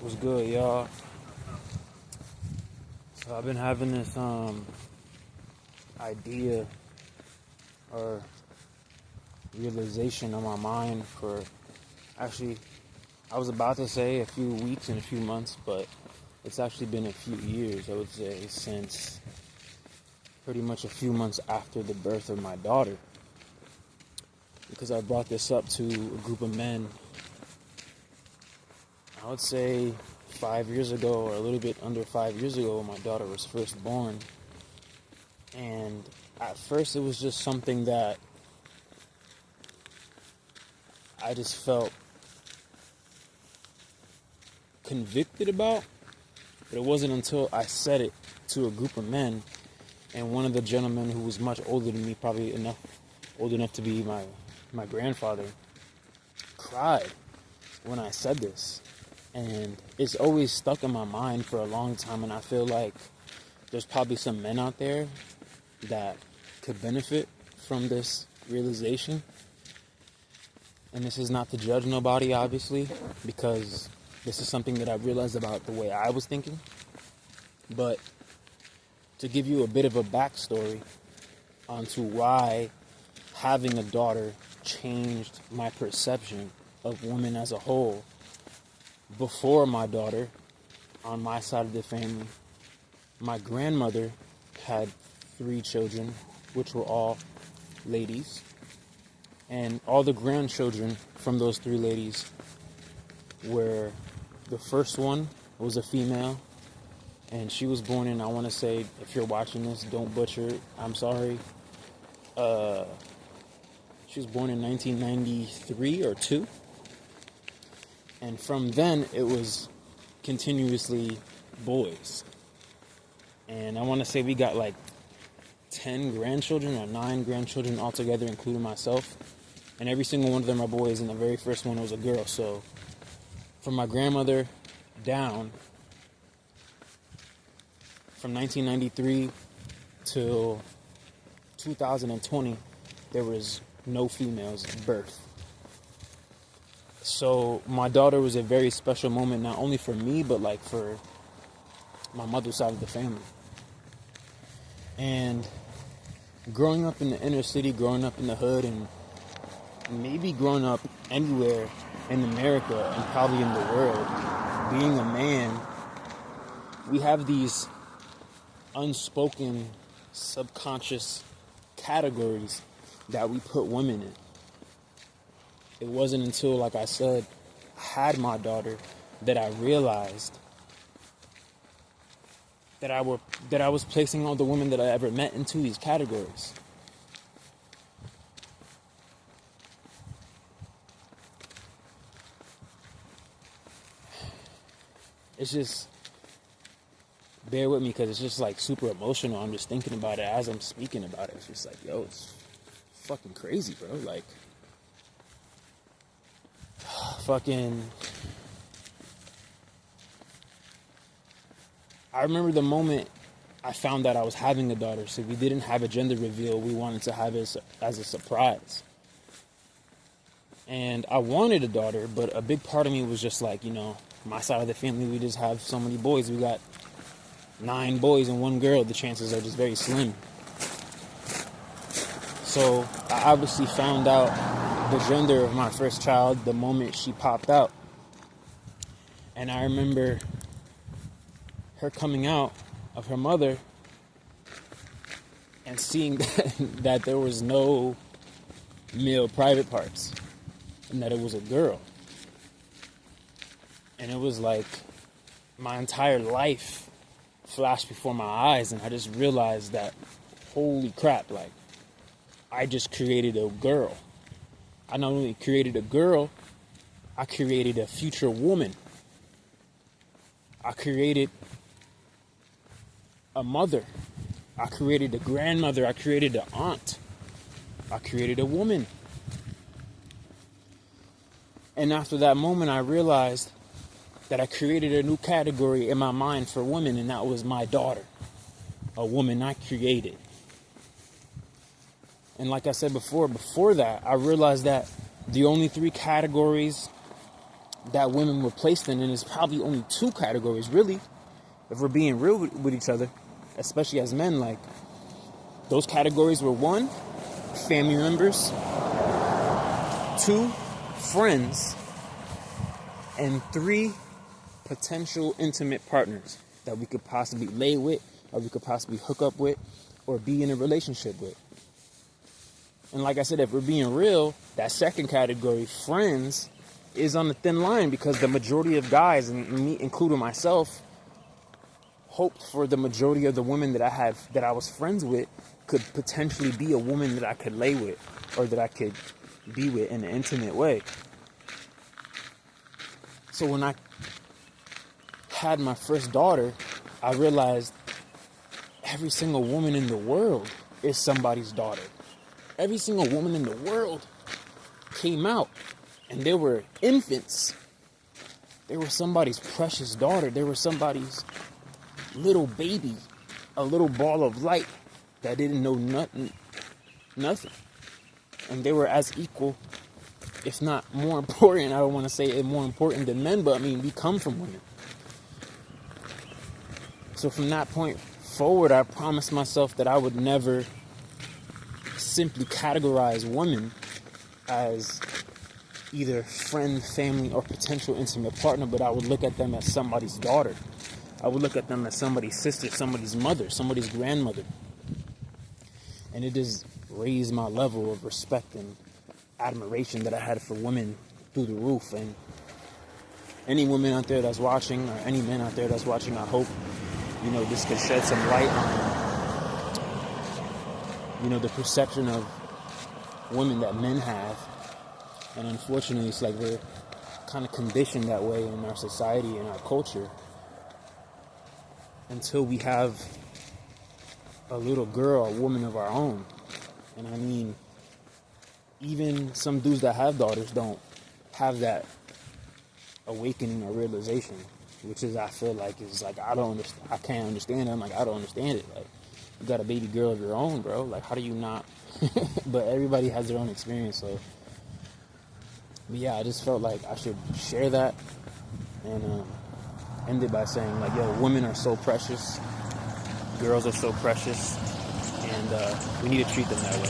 What's good, y'all? So I've been having this idea or realization on my mind for actually, I was about to say a few weeks and a few months, but it's actually been a few years, I would say, since pretty much a few months after the birth of my daughter. Because I brought this up to a group of men, I would say 5 years ago, or a little bit under 5 years ago, when my daughter was first born. And at first it was just something that I just felt convicted about, but it wasn't until I said it to a group of men, and one of the gentlemen who was much older than me, probably old enough to be my grandfather, cried when I said this. And it's always stuck in my mind for a long time, and I feel like there's probably some men out there that could benefit from this realization. And this is not to judge nobody, obviously, because this is something that I realized about the way I was thinking. But to give you a bit of a backstory onto why having a daughter changed my perception of women as a whole. Before my daughter, on my side of the family, my grandmother had 3 children, which were all ladies. And all the grandchildren from those 3 ladies were, the first one was a female, and she was born in, I want to say, if you're watching this, don't butcher it, I'm sorry. She was born in 1993 or 2. And from then, it was continuously boys. And I want to say we got like 10 grandchildren or 9 grandchildren altogether, including myself. And every single one of them are boys, and the very first one was a girl. So from my grandmother down, from 1993 till 2020, there was no females birthed. So my daughter was a very special moment, not only for me, but like for my mother's side of the family. And growing up in the inner city, growing up in the hood, and maybe growing up anywhere in America and probably in the world, being a man, we have these unspoken, subconscious categories that we put women in. It wasn't until, like I said, I had my daughter that I realized that I was placing all the women that I ever met into these categories. It's just, bear with me, because it's just like super emotional. I'm just thinking about it as I'm speaking about it. It's just like, yo, it's fucking crazy, bro. Like, I remember the moment I found out I was having a daughter. So we didn't have a gender reveal. We wanted to have it as a surprise. And I wanted a daughter, but a big part of me was just like, my side of the family, we just have so many boys. We got 9 boys and 1 girl. The chances are just very slim. So I obviously found out the gender of my first child the moment she popped out. And I remember her coming out of her mother and seeing that there was no male private parts and that it was a girl. And it was like my entire life flashed before my eyes, and I just realized that, holy crap, like, I just created a girl. I not only created a girl, I created a future woman. I created a mother. I created a grandmother. I created an aunt. I created a woman. And after that moment, I realized that I created a new category in my mind for women, and that was my daughter, a woman I created. And like I said before that, I realized that the only 3 categories that women were placed in, and it's probably only two categories, really, if we're being real with each other, especially as men. Like, those categories were: 1, family members; 2, friends; and 3, potential intimate partners that we could possibly lay with, or we could possibly hook up with, or be in a relationship with. And like I said, if we're being real, that second category, friends, is on the thin line, because the majority of guys, and me including myself, hoped for the majority of the women that I was friends with could potentially be a woman that I could lay with, or that I could be with in an intimate way. So when I had my first daughter, I realized every single woman in the world is somebody's daughter. Every single woman in the world came out, and they were infants. They were somebody's precious daughter. They were somebody's little baby, a little ball of light that didn't know nothing. And they were as equal, if not more important. I don't want to say it more important than men, but I mean, we come from women. So from that point forward, I promised myself that I would never simply categorize women as either friend, family, or potential intimate partner, but I would look at them as somebody's daughter. I would look at them as somebody's sister, somebody's mother, somebody's grandmother. And it just raised my level of respect and admiration that I had for women through the roof. And any woman out there that's watching, or any man out there that's watching, I hope, this could shed some light on, the perception of women that men have. And unfortunately, it's like we're kind of conditioned that way in our society and our culture, until we have a little girl, a woman of our own. And I mean, even some dudes that have daughters don't have that awakening or realization, which is, I feel like, is like, I can't understand it. I'm like, I don't understand it. Like, you got a baby girl of your own, bro. Like, how do you not? But everybody has their own experience. So, but yeah, I just felt like I should share that, and end it by saying, like, yo, women are so precious, girls are so precious, and we need to treat them that way.